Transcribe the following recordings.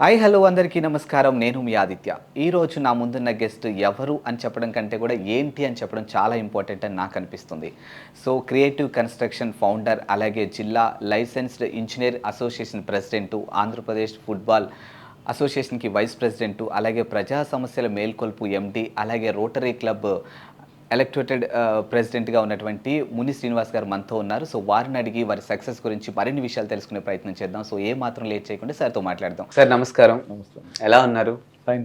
Hi hello అందరికీ నమస్కారం. నేను మీ ఆదిత్య. ఈరోజు నా ముందున్న గెస్ట్ ఎవరు అని చెప్పడం కంటే కూడా ఏంటి అని చెప్పడం చాలా ఇంపార్టెంట్ అని నాకు అనిపిస్తుంది. సో క్రియేటివ్ కన్స్ట్రక్షన్ ఫౌండర్, అలాగే జిల్లా licensed engineer association president, Andhra Pradesh football అసోసియేషన్కి వైస్ ప్రెసిడెంటు, అలాగే ప్రజా సమస్యల మేల్కొల్పు ఎండి, అలాగే రోటరీ క్లబ్ ఎలక్టెడ్ ప్రెసిడెంట్గా ఉన్నటువంటి ముని శ్రీనివాస్ గారు మనతో ఉన్నారు. సో వారిని అడిగి వారి సక్సెస్ గురించి మరిన్ని విషయాలు తెలుసుకునే ప్రయత్నం చేద్దాం. సో ఏ మాత్రం లేట్ చేయకుండా సార్తో మాట్లాడదాం. సార్ నమస్కారం. నమస్తే. ఎలా ఉన్నారు? ఫైన్.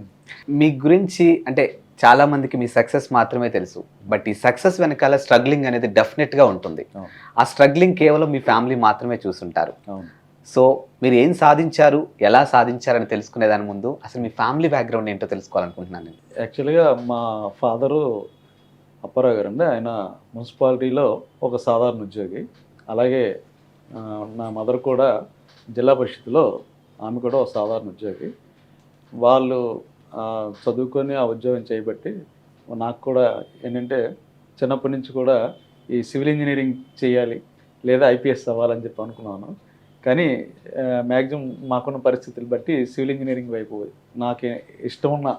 మీ గురించి అంటే చాలా మందికి మీ సక్సెస్ మాత్రమే తెలుసు, బట్ ఈ సక్సెస్ వెనకాల స్ట్రగ్లింగ్ అనేది డెఫినెట్గా ఉంటుంది. అవును. ఆ స్ట్రగ్లింగ్ కేవలం మీ ఫ్యామిలీ మాత్రమే చూసుంటారు. అవును. సో మీరు ఏం సాధించారు, ఎలా సాధించారని తెలుసుకునే దాని ముందు అసలు మీ ఫ్యామిలీ బ్యాక్గ్రౌండ్ ఏంటో తెలుసుకోవాలనుకుంటున్నాను నేను. యాక్చువల్గా మా ఫాదరు అప్పారావు గారు అండి. ఆయన మున్సిపాలిటీలో ఒక సాధారణ ఉద్యోగి. అలాగే నా మదర్ కూడా జిల్లా పరిషత్లో, ఆమె కూడా ఒక సాధారణ ఉద్యోగి. వాళ్ళు చదువుకొని ఆ ఉద్యోగం చేయబట్టి నాకు కూడా ఏంటంటే చిన్నప్పటి నుంచి కూడా ఈ సివిల్ ఇంజనీరింగ్ చేయాలి లేదా ఐపీఎస్ అవ్వాలని చెప్పి అనుకున్నాను. కానీ మ్యాక్సిమం మాకున్న పరిస్థితులు బట్టి సివిల్ ఇంజనీరింగ్ వైపు నాకు ఇష్టం ఉన్న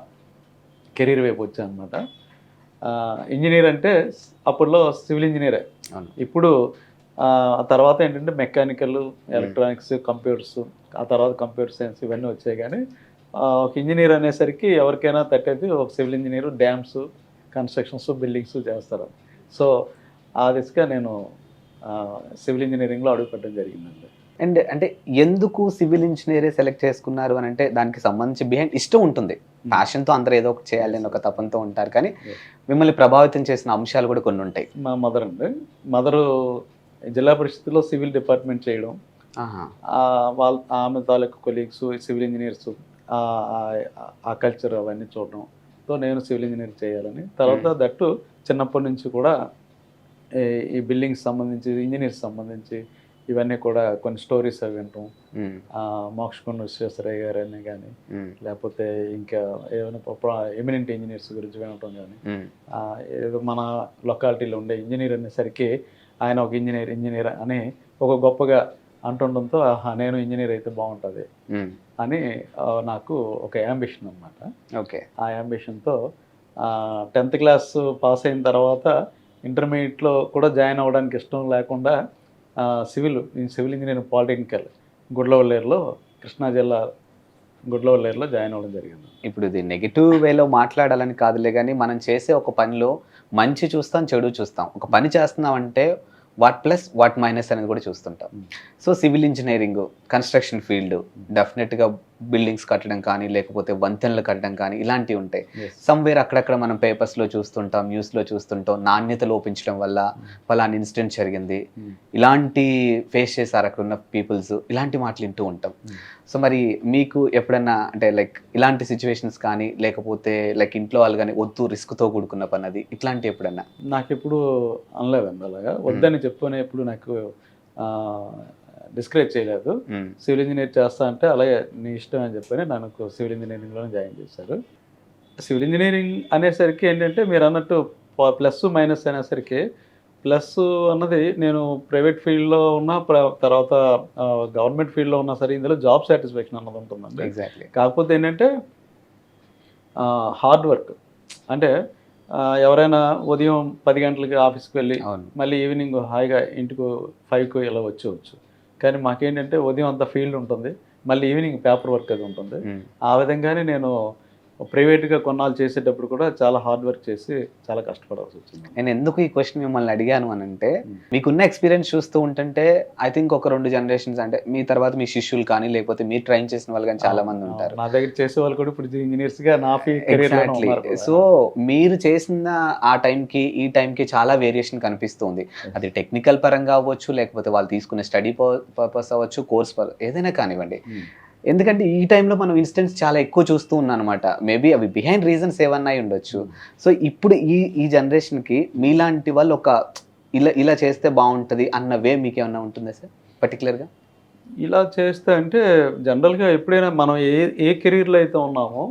కెరీర్ వైపు వచ్చాను అనమాట. ఇంజనీర్ అంటే అప్పట్లో సివిల్ ఇంజనీరే. ఇప్పుడు ఆ తర్వాత ఏంటంటే మెకానికల్, ఎలక్ట్రానిక్స్, కంప్యూటర్స్, ఆ తర్వాత కంప్యూటర్ సైన్స్ ఇవన్నీ వచ్చాయి. కానీ ఒక ఇంజనీర్ అనేసరికి ఎవరికైనా తట్టేది ఒక civil engineer, dams, constructions, buildings చేస్తారు. సో ఆ దిశగా నేను సివిల్ ఇంజనీరింగ్లో అడుగుపెట్టడం జరిగిందండి. అండ్ అంటే ఎందుకు సివిల్ ఇంజనీరే సెలెక్ట్ చేసుకున్నారు అని అంటే దానికి సంబంధించి బిహైండ్ ఇష్టం ఉంటుంది. ప్యాషన్తో అందరూ ఏదో ఒకటి చేయాలి అని ఒక తపంతో ఉంటారు. కానీ మిమ్మల్ని ప్రభావితం చేసిన అంశాలు కూడా కొన్ని ఉంటాయి. మా మదర్ అండి, మదరు జిల్లా పరిషత్లో సివిల్ డిపార్ట్మెంట్ చేయడం, వాళ్ళ ఆమె తాలూకు కొలీగ్స్ సివిల్ ఇంజనీర్స్, ఆ కల్చర్ అవన్నీ చూడడంతో నేను సివిల్ ఇంజనీర్ చేయాలని. తర్వాత దట్టు చిన్నప్పటి నుంచి కూడా ఈ బిల్డింగ్స్ సంబంధించి, ఇంజనీర్స్ సంబంధించి ఇవన్నీ కూడా కొన్ని స్టోరీస్ అవి వింటాం. మోక్షకొండ విశ్వేశ్వరయ్య గారు అని కానీ, లేకపోతే ఇంకా ఏమైనా ఎమినెంట్ ఇంజనీర్స్ గురించి వినటం కానీ, ఏదో మన లొకాలిటీలో ఉండే ఇంజనీర్ అనేసరికి ఆయన ఒక ఇంజనీర్ అని ఒక గొప్పగా అంటుండడంతో నేను ఇంజనీర్ అయితే బాగుంటుంది అని నాకు ఒక యాంబిషన్ అనమాట. ఓకే. ఆ యాంబిషన్తో 10th క్లాస్ పాస్ అయిన తర్వాత ఇంటర్మీడియట్లో కూడా జాయిన్ అవ్వడానికి ఇష్టం లేకుండా సివిల్ ఇంజనీరింగ్ పాలిటెక్నికల్ గుడ్లవల్లేరులో, కృష్ణా జిల్లా గుడ్లవల్లేరులో జాయిన్ అవ్వడం జరిగింది. ఇప్పుడు ఇది నెగిటివ్ వేలో మాట్లాడాలని కాదులే, కానీ మనం చేసే ఒక పనిలో మంచి చూస్తాం, చెడు చూస్తాం. ఒక పని చేస్తున్నాం అంటే వాట్ ప్లస్ వాట్ మైనస్ అనేది కూడా చూస్తుంటాం. So civil engineering, construction field డెఫినెట్గా బిల్డింగ్స్ కట్టడం కానీ, లేకపోతే వంతెనలు కట్టడం కానీ ఇలాంటివి ఉంటాయి. సమ్వేర్ అక్కడక్కడ మనం పేపర్స్లో చూస్తుంటాం, న్యూస్లో చూస్తుంటాం, నాణ్యత లోపించడం వల్ల ఫలానా ఇన్సిడెంట్ జరిగింది, ఇలాంటి ఫేస్ చేశారు అక్కడ ఉన్న పీపుల్స్, ఇలాంటి మాటలు వింటూ ఉంటాం. సో మరి మీకు ఎప్పుడన్నా అంటే లైక్ ఇలాంటి సిచ్యువేషన్స్ కానీ, లేకపోతే లైక్ ఇంట్లో వాళ్ళు కానీ వద్దు రిస్క్తో కూడుకున్న పని అది ఇట్లాంటి ఎప్పుడన్నా? నాకు ఎప్పుడు అనలేదండి అలాగా, వద్దని చెప్పుకొని ఎప్పుడు నాకు డిస్కరేజ్ చేయలేదు. సివిల్ ఇంజనీర్ చేస్తా అంటే అలాగే నీ ఇష్టం అని చెప్పని నాకు సివిల్ ఇంజనీరింగ్లోనే జాయిన్ చేశారు. సివిల్ ఇంజనీరింగ్ అనేసరికి ఏంటంటే మీరు అన్నట్టు ప్లస్ మైనస్ అనేసరికి, ప్లస్ అన్నది నేను ప్రైవేట్ ఫీల్డ్లో ఉన్న తర్వాత గవర్నమెంట్ ఫీల్డ్లో ఉన్నా సరే ఇందులో జాబ్ సాటిస్ఫాక్షన్ అన్నది ఉంటుందండి. ఎగ్జాక్ట్లీ. కాకపోతే ఏంటంటే హార్డ్ వర్క్. అంటే ఎవరైనా ఉదయం 10 గంటలకి ఆఫీస్కి వెళ్ళి మళ్ళీ ఈవినింగ్ హాయిగా ఇంటికి 5కు ఇలా వచ్చేవచ్చు. కానీ మాకేంటంటే ఉదయం అంతా ఫీల్డ్ ఉంటుంది, మళ్ళీ ఈవినింగ్ పేపర్ వర్క్ అది ఉంటుంది. ఆ విధంగానే నేను ప్రైవేట్గా కొన్నాళ్ళు చేసేటప్పుడు కూడా చాలా హార్డ్ వర్క్ చేసి చాలా కష్టపడాల్సి వచ్చింది. నేను ఎందుకు ఈ క్వశ్చన్ మిమ్మల్ని అడిగాను అని అంటే, మీకున్న ఎక్స్పీరియన్స్ చూస్తూ ఉంటుంటే ఐ థింక్ ఒక 2 జనరేషన్స్ అంటే మీ తర్వాత మీ శిష్యులు కానీ, లేకపోతే మీరు ట్రైన్ చేసిన వాళ్ళు కానీ చాలా మంది ఉంటారు. నా దగ్గర చేసే వాళ్ళు కూడా ఇప్పుడు ఇంజనీర్స్గా నా ఎగ్జాక్ట్లీ. సో మీరు చేసిన ఆ టైంకి ఈ టైంకి చాలా వేరియేషన్ కనిపిస్తుంది. అది టెక్నికల్ పరంగా అవ్వచ్చు, లేకపోతే వాళ్ళు తీసుకునే స్టడీ పర్పస్ అవ్వచ్చు, కోర్స్ ఏదైనా కానివ్వండి. ఎందుకంటే ఈ టైంలో మనం ఇన్సిడెంట్స్ చాలా ఎక్కువ చూస్తూ ఉన్నాం అనమాట. మేబీ అవి బిహైండ్ రీజన్స్ ఏమన్నా ఉండొచ్చు. సో ఇప్పుడు ఈ జనరేషన్కి మీలాంటి వాళ్ళు ఒక ఇలా చేస్తే బాగుంటుంది అన్న వే మీకు ఏమన్నా ఉంటుందా సార్ పర్టికులర్గా? ఇలా చేస్తే అంటే జనరల్గా ఎప్పుడైనా మనం ఏ కెరీర్లో అయితే ఉన్నామో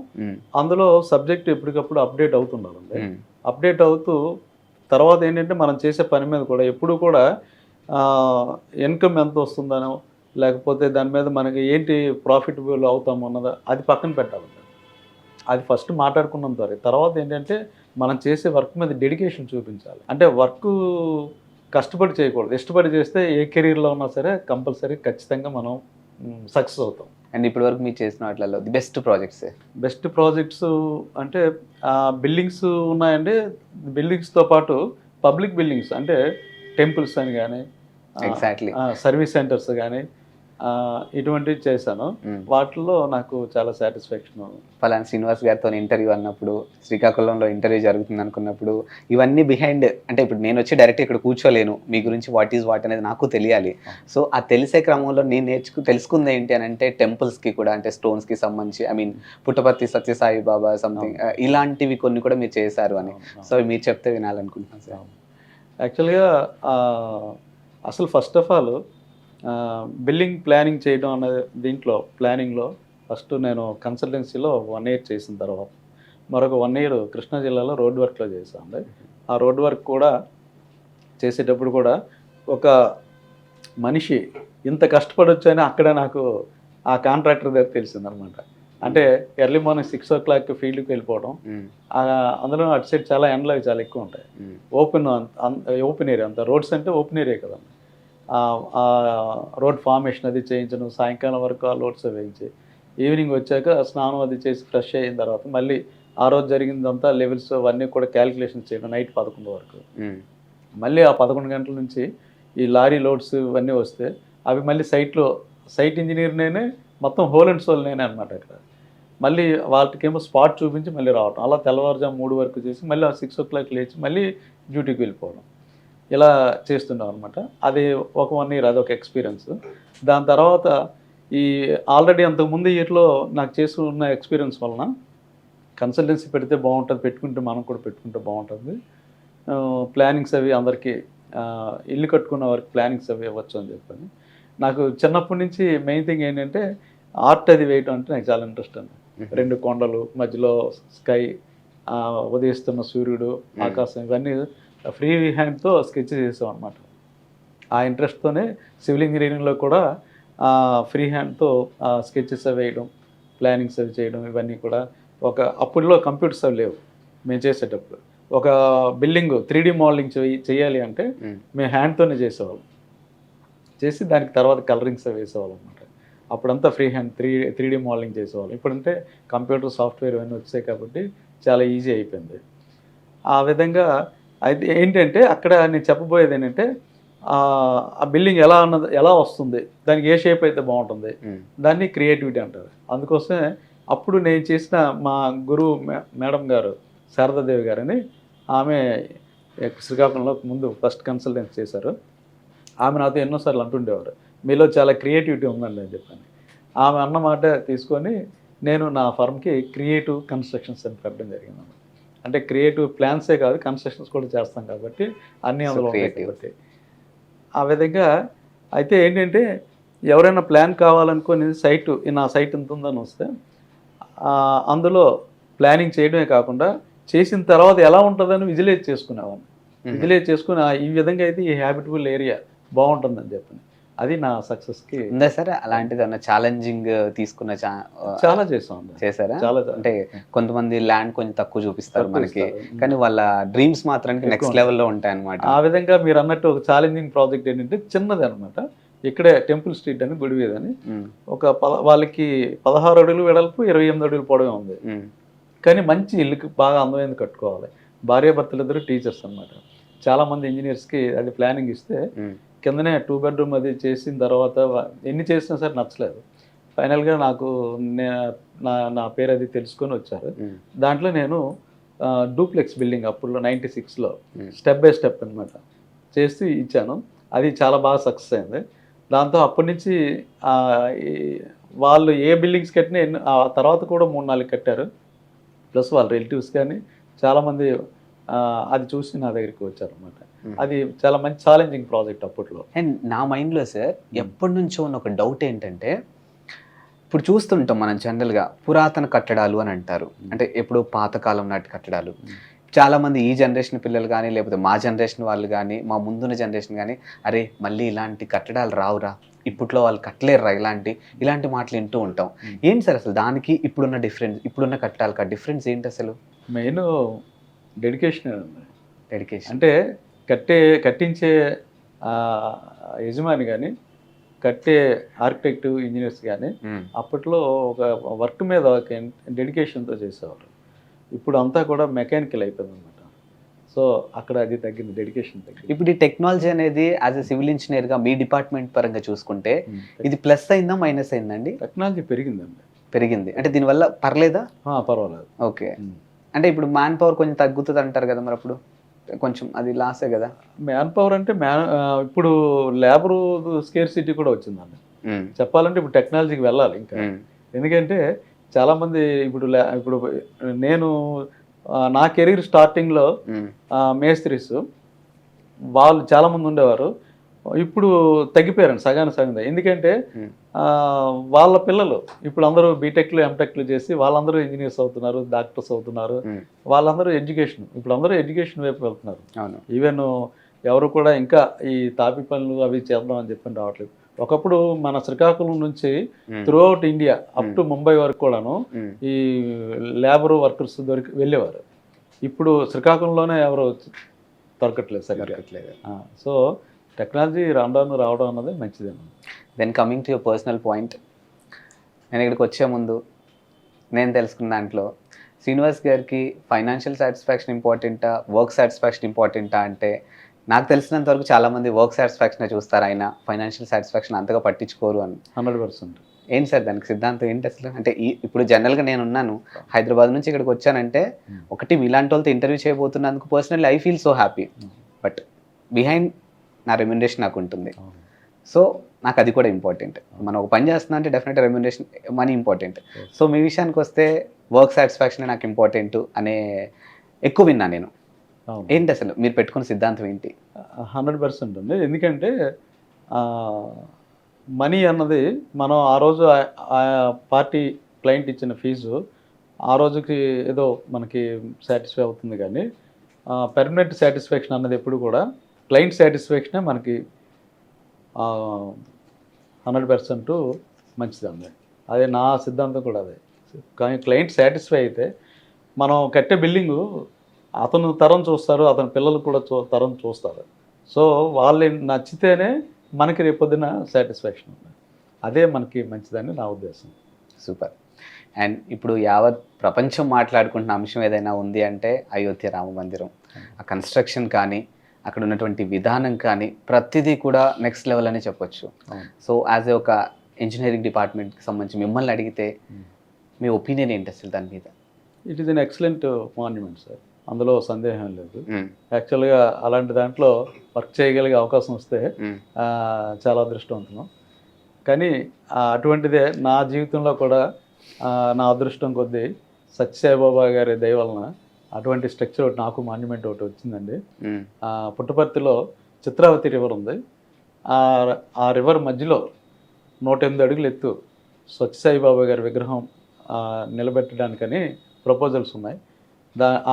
అందులో సబ్జెక్ట్ ఎప్పటికప్పుడు అప్డేట్ అవుతుండాలండి. అప్డేట్ అవుతూ తర్వాత ఏంటంటే మనం చేసే పని మీద కూడా ఎప్పుడు కూడా ఇన్కమ్ ఎంత వస్తుందనో, లేకపోతే దాని మీద మనకి ఏంటి ప్రాఫిటబుల్ అవుతాము అన్నది అది పక్కన పెట్టాలి. అది ఫస్ట్ మాట్లాడుకున్నాం తర్వాత ఏంటంటే మనం చేసే వర్క్ మీద డెడికేషన్ చూపించాలి. అంటే వర్క్ కష్టపడి చేయకూడదు, ఇష్టపడి చేస్తే ఏ కెరీర్లో ఉన్నా సరే కంపల్సరీ ఖచ్చితంగా మనం సక్సెస్ అవుతాం. అండ్ ఇప్పటి వరకు మీరు చేసిన వాటిలో the best projects? Best projects అంటే బిల్డింగ్స్ ఉన్నాయండి. బిల్డింగ్స్తో పాటు పబ్లిక్ బిల్డింగ్స్ అంటే టెంపుల్స్ అని కానీ, ఎగ్జాక్ట్లీ సర్వీస్ సెంటర్స్ కానీ ఇటువంటివి చేశాను. వాటిల్లో నాకు చాలా సాటిస్ఫాక్షన్. ఫలానా శ్రీనివాస్ గారితో ఇంటర్వ్యూ అన్నప్పుడు, శ్రీకాకుళంలో ఇంటర్వ్యూ జరుగుతుంది అనుకున్నప్పుడు, ఇవన్నీ బిహైండ్ అంటే ఇప్పుడు నేను వచ్చి డైరెక్ట్ ఇక్కడ కూర్చోలేను, మీ గురించి వాట్ ఈజ్ వాట్ అనేది నాకు తెలియాలి. సో ఆ తెలిసే క్రమంలో నేను తెలుసుకుంది ఏంటి అని అంటే టెంపుల్స్కి కూడా, అంటే స్టోన్స్కి సంబంధించి, I mean Puttaparthi Sathya Sai Baba something ఇలాంటివి కొన్ని కూడా మీరు చేశారు అని. సో మీరు చెప్తే వినాలనుకుంటున్నాను సార్. యాక్చువల్గా అసలు first of all building planning చేయడం అనేది దీంట్లో ప్లానింగ్లో ఫస్ట్ నేను కన్సల్టెన్సీలో 1 year చేసిన తర్వాత మరొక 1 year కృష్ణా జిల్లాలో రోడ్ వర్క్లో చేశాను. ఆ రోడ్ వర్క్ కూడా చేసేటప్పుడు కూడా ఒక మనిషి ఇంత కష్టపడొచ్చు అని అక్కడ నాకు ఆ కాంట్రాక్టర్ దగ్గర తెలిసిందనమాట. అంటే ఎర్లీ మార్నింగ్ 6 o'clock ఫీల్డ్కి వెళ్ళిపోవడం, అందులో అటు సైడ్ చాలా ఎండలు అవి చాలా ఎక్కువ ఉంటాయి. ఓపెన్ ఏరియా అంతా, రోడ్స్ అంటే ఓపెన్ ఏరియా కదండి. రోడ్ ఫార్మేషన్ అది చేయించడం, సాయంకాలం వరకు ఆ లోడ్స్ వేయించి ఈవినింగ్ వచ్చాక స్నానం అది చేసి ఫ్రెష్ అయిన తర్వాత మళ్ళీ ఆ రోజు జరిగిందంతా లెవెల్స్ అవన్నీ కూడా క్యాలిక్యులేషన్ చేయడం నైట్ 11 వరకు. మళ్ళీ ఆ 11 గంటల నుంచి ఈ లారీ లోడ్స్ ఇవన్నీ వస్తే అవి మళ్ళీ సైట్ ఇంజనీర్నేనే మొత్తం హోల్ అండ్ సోల్ నేనే అనమాట. అక్కడ మళ్ళీ వాళ్ళకేమో స్పాట్ చూపించి మళ్ళీ రావడం, అలా తెల్లవారుజాము 3 వరకు చేసి మళ్ళీ ఆ 6 o'clock లేచి మళ్ళీ డ్యూటీకి వెళ్ళిపోవడం, ఇలా చేస్తున్నాం అనమాట. అది ఒక 1 year అదొక ఎక్స్పీరియన్స్. దాని తర్వాత ఈ ఆల్రెడీ అంతకుముందు ఇయర్లో నాకు చేసి ఉన్న ఎక్స్పీరియన్స్ వలన కన్సల్టెన్సీ పెడితే బాగుంటుంది, పెట్టుకుంటే మనం కూడా పెట్టుకుంటే బాగుంటుంది, ప్లానింగ్స్ అవి అందరికీ ఇల్లు కట్టుకున్న వారికి ప్లానింగ్స్ అవి ఇవ్వచ్చు అని చెప్పని నాకు చిన్నప్పటి నుంచి మెయిన్ థింగ్ ఏంటంటే ఆర్ట్ అది వేయటం అంటే నాకు చాలా ఇంట్రెస్ట్ అండి. 2 కొండలు మధ్యలో స్కై, ఉదయిస్తున్న సూర్యుడు, ఆకాశం ఇవన్నీ ఫ్రీ హ్యాండ్తో స్కెచ్ చేసాం అనమాట. ఆ ఇంట్రెస్ట్తోనే సివిల్ ఇంజనీరింగ్లో కూడా ఫ్రీ హ్యాండ్తో స్కెచెస్ అవి వేయడం, ప్లానింగ్స్ అవి చేయడం, ఇవన్నీ కూడా అప్పుడులో కంప్యూటర్స్ అవి లేవు మేము చేసేటప్పుడు. ఒక బిల్డింగ్ 3D మోడలింగ్ చేయాలి అంటే మేము హ్యాండ్తోనే చేసేవాళ్ళం. చేసి దానికి తర్వాత కలరింగ్స్ అవి వేసేవాళ్ళం అనమాట. అప్పుడంతా ఫ్రీ హ్యాండ్ 3D మోడలింగ్ చేసేవాళ్ళం. ఇప్పుడంటే కంప్యూటర్ సాఫ్ట్వేర్ ఇవన్నీ వచ్చాయి కాబట్టి చాలా ఈజీ అయిపోయింది. ఆ విధంగా అయితే ఏంటంటే అక్కడ నేను చెప్పబోయేది ఏంటంటే ఆ బిల్డింగ్ ఎలా వస్తుంది, దానికి ఏ షేప్ అయితే బాగుంటుంది, దాన్ని క్రియేటివిటీ అంటారు. అందుకోసమే అప్పుడు నేను చేసిన మా గురువు మేడం గారు శారదాదేవి గారని, ఆమె శ్రీకాకుళంలో ముందు ఫస్ట్ కన్సల్టెన్సీ చేశారు. ఆమె నాతో ఎన్నోసార్లు అంటుండేవారు, మీలో చాలా క్రియేటివిటీ ఉందండి అని చెప్పాను. ఆమె అన్నమాట తీసుకొని నేను నా ఫర్మ్కి క్రియేటివ్ కన్స్ట్రక్షన్స్ అని పెట్టడం జరిగింది. అంటే క్రియేటివ్ ప్లాన్సే కాదు, కన్స్ట్రక్షన్స్ కూడా చేస్తాం కాబట్టి అన్నీ అందులో ఉంటాయి కాబట్టి ఆ విధంగా. అయితే ఏంటంటే ఎవరైనా ప్లాన్ కావాలనుకొని నా సైట్ ఎంత ఉందని వస్తే అందులో ప్లానింగ్ చేయడమే కాకుండా చేసిన తర్వాత ఎలా ఉంటుందని విజువలైజ్ చేసుకునేవాడిని. విజువలైజ్ చేసుకుని ఈ విధంగా అయితే ఈ హ్యాబిటబుల్ ఏరియా బాగుంటుందని చెప్పని, అది నా సక్సెస్కి. ఉందా సార్ అలాంటిది ఏమన్నా ఛాలెంజింగ్ తీసుకున్న? చాలా చేసారా? చాలా. అంటే కొంతమంది ల్యాండ్ కొంచెం తక్కువ చూపిస్తారు మనకి, కానీ వాళ్ళ డ్రీమ్స్ మాత్రానికి నెక్స్ట్ లెవెల్లో ఉంటాయి అన్నమాట. ఆ విధంగా మీరు అన్నట్టు ఒక ఛాలెంజింగ్ ప్రాజెక్ట్ ఏంటంటే చిన్నది అనమాట. ఇక్కడే టెంపుల్ స్ట్రీట్ అని, గుడివీధని, వాళ్ళకి 16 అడుగులు వెడల్పు, 28 అడుగులు పొడవే ఉంది. కానీ మంచి ఇల్లుకి బాగా అందమైంది కట్టుకోవాలి. భార్యాభర్తలు ఇద్దరు టీచర్స్ అనమాట. చాలామంది ఇంజనీర్స్కి అది ప్లానింగ్ ఇస్తే కిందనే 2 bedroom అది చేసిన తర్వాత ఎన్ని చేసినా సరే నచ్చలేదు. ఫైనల్గా నాకు నా పేరు అది తెలుసుకొని వచ్చారు. దాంట్లో నేను డూప్లెక్స్ బిల్డింగ్ అప్పుడులో 96లో స్టెప్ బై స్టెప్ అనమాట చేసి ఇచ్చాను. అది చాలా బాగా సక్సెస్ అయింది. దాంతో అప్పటి నుంచి వాళ్ళు ఏ బిల్డింగ్స్ కట్టినా ఆ తర్వాత కూడా 3-4 కట్టారు. ప్లస్ వాళ్ళ రిలేటివ్స్ కానీ చాలామంది అది చూసి నా దగ్గరికి వచ్చారనమాట. అది చాలా మంచి ఛాలెంజింగ్ ప్రాజెక్ట్ అప్పట్లో. అండ్ నా మైండ్లో సార్ ఎప్పటి నుంచో ఉన్న ఒక డౌట్ ఏంటంటే, ఇప్పుడు చూస్తుంటాం మనం జనరల్గా పురాతన కట్టడాలు అని అంటారు, అంటే ఎప్పుడో పాతకాలం నాటి కట్టడాలు. చాలామంది ఈ జనరేషన్ పిల్లలు కానీ, లేకపోతే మా జనరేషన్ వాళ్ళు కానీ, మా ముందున్న జనరేషన్ కానీ, అరే మళ్ళీ ఇలాంటి కట్టడాలు రావురా, ఇప్పట్లో వాళ్ళు కట్టలేరురా ఇలాంటి మాటలు వింటూ ఉంటాం. ఏంటి సార్ అసలు దానికి ఇప్పుడున్న కట్టాలకి డిఫరెన్స్ ఏంటి అసలు? మెయిన్ డెడికేషన్ అండి. డెడికేషన్ అంటే కట్టించే ఆ, యజమాని కానీ, కట్టే ఆర్కిటెక్ట్, ఇంజనీర్స్ కానీ అప్పట్లో ఒక వర్క్ మీద ఒక డెడికేషన్తో చేసేవారు. ఇప్పుడు అంతా కూడా మెకానికల్ అయిపోయింది అనమాట. సో అక్కడ అది తగ్గింది, డెడికేషన్ తగ్గింది. ఇప్పుడు ఈ టెక్నాలజీ అనేది యాజ్ ఎ సివిల్ ఇంజనీర్గా మీ డిపార్ట్మెంట్ పరంగా చూసుకుంటే ఇది ప్లస్ అయిందా మైనస్ అయిందండి? టెక్నాలజీ పెరిగిందండి. పెరిగింది అంటే దీనివల్ల పర్లేదా? పర్వాలేదు. ఓకే. అంటే ఇప్పుడు మ్యాన్ పవర్ కొంచెం తగ్గుతుంది అంటారు కదా, మరి అప్పుడు కొంచెం అది లాసే కదా? మ్యాన్ పవర్ అంటే ఇప్పుడు లేబర్ స్కేర్సిటీ కూడా వచ్చిందండి. చెప్పాలంటే ఇప్పుడు టెక్నాలజీకి వెళ్ళాలి ఇంకా. ఎందుకంటే చాలామంది ఇప్పుడు నేను నా కెరీర్ స్టార్టింగ్లో మేస్త్రీస్ వాళ్ళు చాలామంది ఉండేవారు. ఇప్పుడు తగ్గిపోయారండి సగం. ఎందుకంటే వాళ్ళ పిల్లలు ఇప్పుడు అందరూ బీటెక్లు, ఎంటెక్లు చేసి వాళ్ళందరూ ఇంజనీర్స్ అవుతున్నారు, డాక్టర్స్ అవుతున్నారు. వాళ్ళందరూ ఇప్పుడు అందరూ ఎడ్యుకేషన్ వైపు వెళ్తున్నారు. ఈవెన్ ఎవరు కూడా ఇంకా ఈ తాపి పనులు అవి చేద్దాం అని చెప్పి రావట్లేదు. ఒకప్పుడు మన శ్రీకాకుళం నుంచి throughout India up to Mumbai వరకు కూడాను ఈ లేబర్ వర్కర్స్ వెళ్ళేవారు. ఇప్పుడు శ్రీకాకుళంలోనే ఎవరు దొరకట్లేదు సరిగ్గా. సో టెక్నాలజీ రావడం అన్నది మంచిదేనా. Then coming to your personal point, నేను ఇక్కడికి వచ్చే ముందు నేను తెలుసుకున్న దాంట్లో శ్రీనివాస్ గారికి ఫైనాన్షియల్ సాటిస్ఫాక్షన్ ఇంపార్టెంటా, వర్క్ సాటిస్ఫాక్షన్ ఇంపార్టెంటా అంటే నాకు తెలిసినంత వరకు చాలామంది వర్క్ సాటిస్ఫాక్షన్ చూస్తారు, ఆయన ఫైనాన్షియల్ సాటిస్ఫాక్షన్ అంతగా పట్టించుకోరు అని. 100%. ఏంటి సార్ దానికి సిద్ధాంతం ఏంటి అసలు? అంటే ఇప్పుడు జనరల్గా నేను ఉన్నాను హైదరాబాద్ నుంచి ఇక్కడికి వచ్చానంటే ఒకటి మీలాంటి వాళ్ళతో ఇంటర్వ్యూ చేయబోతున్నందుకు personally I feel so happy. But behind నా రెమ్యునరేషన్ నాకు ఉంటుంది. సో నాకు అది కూడా ఇంపార్టెంట్. మనం ఒక పని చేస్తున్నా అంటే definite remuneration, money important. So మీ విషయానికి వస్తే వర్క్ సాటిస్ఫాక్షన్ నాకు ఇంపార్టెంట్ అనే ఎక్కువ విన్నా నేను. ఏంటి అసలు మీరు పెట్టుకున్న సిద్ధాంతం ఏంటి? 100% అండి. ఎందుకంటే మనీ అన్నది మనం ఆ రోజు ఆ పార్టీ క్లయింట్ ఇచ్చిన ఫీజు ఆ రోజుకి ఏదో మనకి సాటిస్ఫై అవుతుంది, కానీ పెర్మనెంట్ సాటిస్ఫాక్షన్ అన్నది ఎప్పుడు కూడా క్లయింట్ సాటిస్ఫాక్షనే మనకి 100% మంచిదండి. అదే నా సిద్ధాంతం కూడా అదే. కానీ క్లయింట్ సాటిస్ఫై అయితే మనం కట్టే బిల్డింగు అతను తరం చూస్తారు, అతని పిల్లలు కూడా తరం చూస్తారు. సో వాళ్ళు నచ్చితేనే మనకి రేపొద్దున సాటిస్ఫాక్షన్ ఉంది. అదే మనకి మంచిదని నా ఉద్దేశం. సూపర్. అండ్ ఇప్పుడు యావత్ ప్రపంచం మాట్లాడుకుంటున్న అంశం ఏదైనా ఉంది అంటే అయోధ్య రామ మందిరం. ఆ కన్స్ట్రక్షన్ కానీ అక్కడ ఉన్నటువంటి విధానం కానీ ప్రతిదీ కూడా నెక్స్ట్ లెవెల్ అని చెప్పొచ్చు. సో యాజ్ ఏ ఒక ఇంజనీరింగ్ డిపార్ట్మెంట్కి సంబంధించి మిమ్మల్ని అడిగితే మీ ఒపీనియన్ ఏంటి అసలు దాని మీద? It is an excellent monument sir, అందులో సందేహం లేదు. యాక్చువల్గా అలాంటి దాంట్లో వర్క్ చేయగలిగే అవకాశం వస్తే చాలా అదృష్టవంతులం. కానీ అటువంటిదే నా జీవితంలో కూడా నా అదృష్టం కొద్దీ సత్యసాయిబాబా గారి దయ వలన అటువంటి స్ట్రక్చర్ ఒకటి నాకు మాన్యుమెంట్ ఒకటి వచ్చిందండి. పుట్టపర్తిలో చిత్రావతి రివర్ ఉంది. ఆ రివర్ మధ్యలో 108 అడుగులు ఎత్తు సత్యసాయిబాబా గారి విగ్రహం నిలబెట్టడానికని ప్రపోజల్స్ ఉన్నాయి.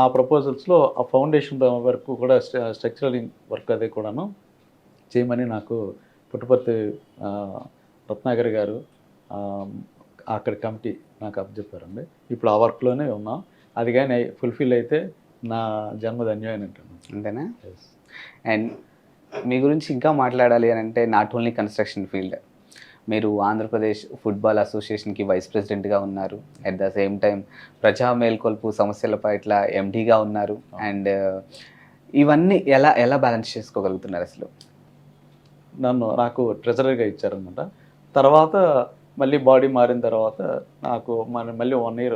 ఆ ప్రపోజల్స్లో ఆ ఫౌండేషన్ వరకు కూడా స్ట్రక్చరల్ వర్క్ అదే కూడాను చేయమని నాకు పుట్టపర్తి రత్నాకర్ గారు అక్కడ కమిటీ నాకు అప్పచెప్పారండి. ఇప్పుడు ఆ వర్క్లోనే ఉన్నాం. అది కానీ ఫుల్ఫిల్ అయితే నా జన్మ ధన్యమైన అంటాను. అంతేనా? అండ్ మీ గురించి ఇంకా మాట్లాడాలి అని అంటే నాట్ ఓన్లీ కన్స్ట్రక్షన్ ఫీల్డ్, మీరు ఆంధ్రప్రదేశ్ ఫుట్బాల్ అసోసియేషన్కి వైస్ ప్రెసిడెంట్గా ఉన్నారు. అట్ ద సేమ్ టైం ప్రజా మేల్కొల్పు సమస్యల పట్ల ఎండీగా ఉన్నారు. అండ్ ఇవన్నీ ఎలా బ్యాలెన్స్ చేసుకోగలుగుతున్నారు అసలు? నాకు ట్రెజరర్గా ఇచ్చారనమాట. తర్వాత మళ్ళీ బాడీ మారిన తర్వాత నాకు మళ్ళీ 1 year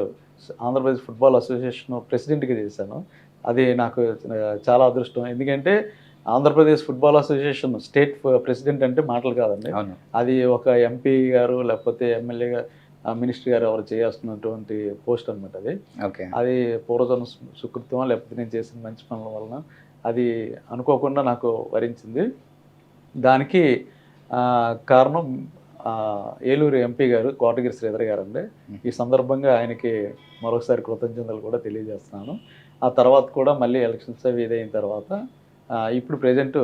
ఆంధ్రప్రదేశ్ ఫుట్బాల్ అసోసియేషన్ ప్రెసిడెంట్గా చేశాను. అది నాకు చాలా అదృష్టం. ఎందుకంటే Andhra Pradesh football association state president అంటే మాటలు కాదండి. అది ఒక ఎంపీ గారు లేకపోతే ఎమ్మెల్యే మినిస్టర్ గారు ఎవరు చేయాల్సినటువంటి పోస్ట్ అనమాట అది. అది పూర్వజన్మ సుకృతం లేకపోతే నేను చేసిన మంచి పనుల వలన అది అనుకోకుండా నాకు వరించింది. దానికి కారణం ఏలూరు ఎంపీ గారు కోటగిరి శ్రీధర్ గారు అండి. ఈ సందర్భంగా ఆయనకి మరొకసారి కృతజ్ఞతలు కూడా తెలియజేస్తున్నాను. ఆ తర్వాత కూడా మళ్ళీ ఎలక్షన్స్ అవి ఇదైన తర్వాత ఇప్పుడు ప్రజెంట్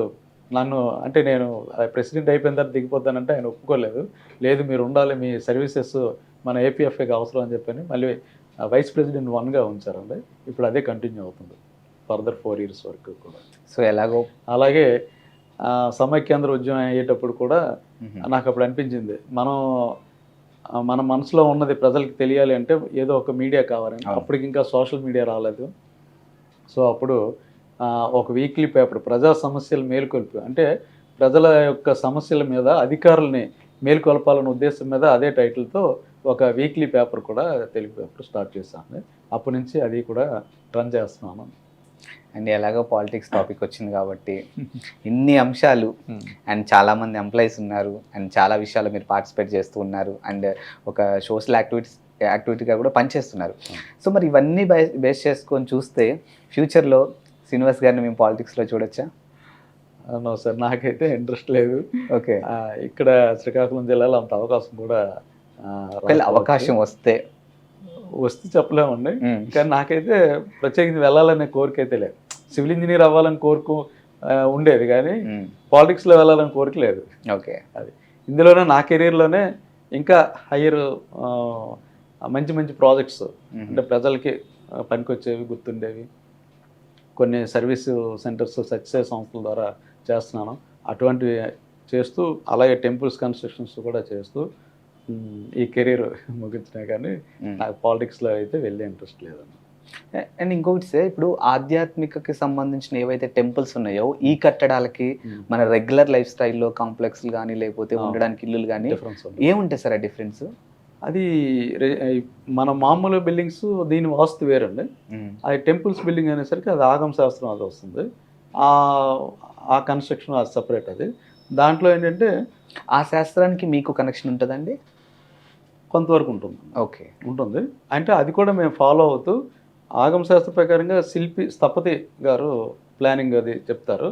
నన్ను అంటే నేను ప్రెసిడెంట్ అయిపోయిన తర్వాత దిగిపోతానంటే ఆయన ఒప్పుకోలేదు. లేదు మీరు ఉండాలి, మీ సర్వీసెస్ మన ఏపీఎఫ్ఏకి అవసరం అని చెప్పని మళ్ళీ వైస్ ప్రెసిడెంట్ 1గా ఉంచారండి. ఇప్పుడు అదే కంటిన్యూ అవుతుంది ఫర్దర్ 4 years వరకు కూడా. సో ఎలాగో అలాగే సమైక్యాంధ్ర ఉద్యమం అయ్యేటప్పుడు కూడా నాకు అప్పుడు అనిపించింది, మన మనసులో ఉన్నది ప్రజలకు తెలియాలి అంటే ఏదో ఒక మీడియా కావాలని. అప్పటికి ఇంకా సోషల్ మీడియా రాలేదు. సో అప్పుడు ఒక వీక్లీ పేపర్ ప్రజా సమస్యలు మేలుకొల్పి, అంటే ప్రజల యొక్క సమస్యల మీద అధికారులని మేలుకొల్పాలనే ఉద్దేశం మీద అదే టైటిల్తో ఒక వీక్లీ పేపర్ కూడా తెలుగు పేపర్ స్టార్ట్ చేశాను. అప్పటి నుంచి అది కూడా రన్ చేస్తున్నాను. అండ్ ఎలాగో పాలిటిక్స్ టాపిక్ వచ్చింది కాబట్టి ఇన్ని అంశాలు అండ్ చాలామంది ఎంప్లాయీస్ ఉన్నారు అండ్ చాలా విషయాలు మీరు పార్టిసిపేట్ చేస్తూ ఉన్నారు అండ్ ఒక సోషల్ యాక్టివిటీగా కూడా పనిచేస్తున్నారు. సో మరి ఇవన్నీ బేస్ చేసుకొని చూస్తే ఫ్యూచర్లో శ్రీనివాస్ గారిని మేము పాలిటిక్స్లో చూడొచ్చా? నో సార్, నాకైతే ఇంట్రెస్ట్ లేదు. ఓకే, ఇక్కడ శ్రీకాకుళం జిల్లాలో అంత అవకాశం కూడా అవకాశం వస్తే చెప్పలేమండి. కానీ నాకైతే ప్రత్యేకించి వెళ్ళాలనే కోరిక అయితే లేదు. సివిల్ ఇంజనీర్ అవ్వాలని కోరిక ఉండేది కానీ పాలిటిక్స్లో వెళ్ళాలని కోరిక లేదు. ఓకే, అది ఇందులోనే నా కెరీర్లోనే ఇంకా హయ్యర్ మంచి మంచి ప్రాజెక్ట్స్, అంటే ప్రజలకి పనికొచ్చేవి, గుర్తుండేవి కొన్ని సర్వీసు సెంటర్స్ సక్సెస్ సంస్థల ద్వారా చేస్తున్నాను. అటువంటివి చేస్తూ అలాగే టెంపుల్స్ కన్స్ట్రక్షన్స్ కూడా చేస్తూ ఈ కెరీర్ ముగించినా కానీ నాకు పాలిటిక్స్లో అయితే వెళ్ళే ఇంట్రెస్ట్ లేదన్న. అండ్ ఇంకొకటి సార్, ఇప్పుడు ఆధ్యాత్మికకి సంబంధించిన ఏవైతే టెంపుల్స్ ఉన్నాయో ఈ కట్టడాలకి మన రెగ్యులర్ లైఫ్ స్టైల్లో కాంప్లెక్స్లు కానీ లేకపోతే ఉండడానికి ఇల్లులు కానీ ఏముంటాయి సార్ ఆ డిఫరెన్స్? అది మన మామూలు బిల్డింగ్స్ దీని వాస్తు వేరండి. అది టెంపుల్స్ బిల్డింగ్ అనేసరికి అది ఆగమ శాస్త్రం అది వస్తుంది. ఆ కన్స్ట్రక్షన్ అది సపరేట్. అది దాంట్లో ఏంటంటే ఆ శాస్త్రానికి మీకు కనెక్షన్ ఉంటుందండి? కొంతవరకు ఉంటుంది. ఓకే, ఉంటుంది. అంటే అది కూడా మేము ఫాలో అవుతూ ఆగమ శాస్త్ర ప్రకారంగా శిల్పి స్థపతి గారు ప్లానింగ్ అది చెప్తారు.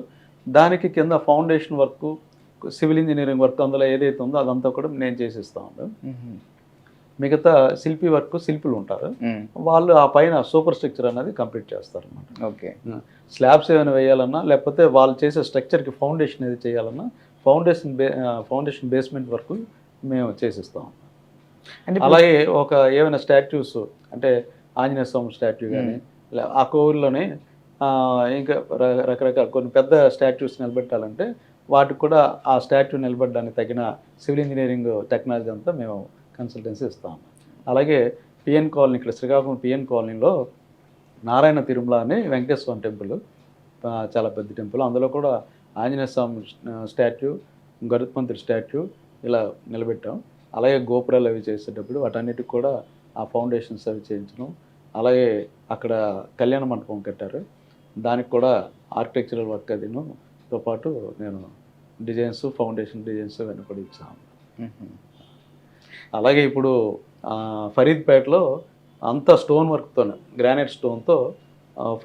దానికి కింద foundation work, civil engineering work అందులో ఏదైతే ఉందో అదంతా కూడా నేను చేసిస్తా ఉంటాను. మిగతా శిల్పి వర్క్ శిల్పులు ఉంటారు, వాళ్ళు ఆ పైన సూపర్ స్ట్రక్చర్ అనేది కంప్లీట్ చేస్తారు అన్నమాట. ఓకే, స్లాబ్స్ ఏమైనా వేయాలన్నా లేకపోతే వాళ్ళు చేసే స్ట్రక్చర్కి ఫౌండేషన్ ఏది చేయాలన్నా ఫౌండేషన్ బేస్మెంట్ వర్క్ మేము చేసిస్తాం. అంటే అలాగే ఒక ఏమైనా స్టాట్యూస్, అంటే ఆంజనేయ స్వామి స్టాట్యూ కానీ ఆ కోవిల్లోనే ఇంకా రకరకాల కొన్ని పెద్ద స్టాట్యూస్ నిలబెట్టాలంటే వాటికి కూడా ఆ స్టాట్యూ నిలబెట్టడానికి తగిన సివిల్ ఇంజనీరింగ్ టెక్నాలజీ అంతా మేము కన్సల్టెన్సీ ఇస్తాం. అలాగే పిఎన్ కాలనీ, ఇక్కడ శ్రీకాకుళం పిఎన్ కాలనీలో నారాయణ తిరుమల అని వెంకటేశ్వర స్వామి టెంపుల్, చాలా పెద్ద టెంపుల్. అందులో కూడా ఆంజనేయ స్వామి స్టాట్యూ, గరుత్మంతుడి స్టాట్యూ ఇలా నిలబెట్టాం. అలాగే గోపురాలు అవి చేసేటప్పుడు వాటన్నిటికి కూడా ఆ ఫౌండేషన్స్ అవి చేయించడం. అలాగే అక్కడ కళ్యాణ మండపం కట్టారు, దానికి కూడా ఆర్కిటెక్చరల్ వర్క్ అదితో పాటు నేను డిజైన్స్, ఫౌండేషన్ డిజైన్స్ అవన్నీ కూడా ఇచ్చాను. అలాగే ఇప్పుడు ఫరీద్పేటలో అంతా స్టోన్ వర్క్తో, granite స్టోన్తో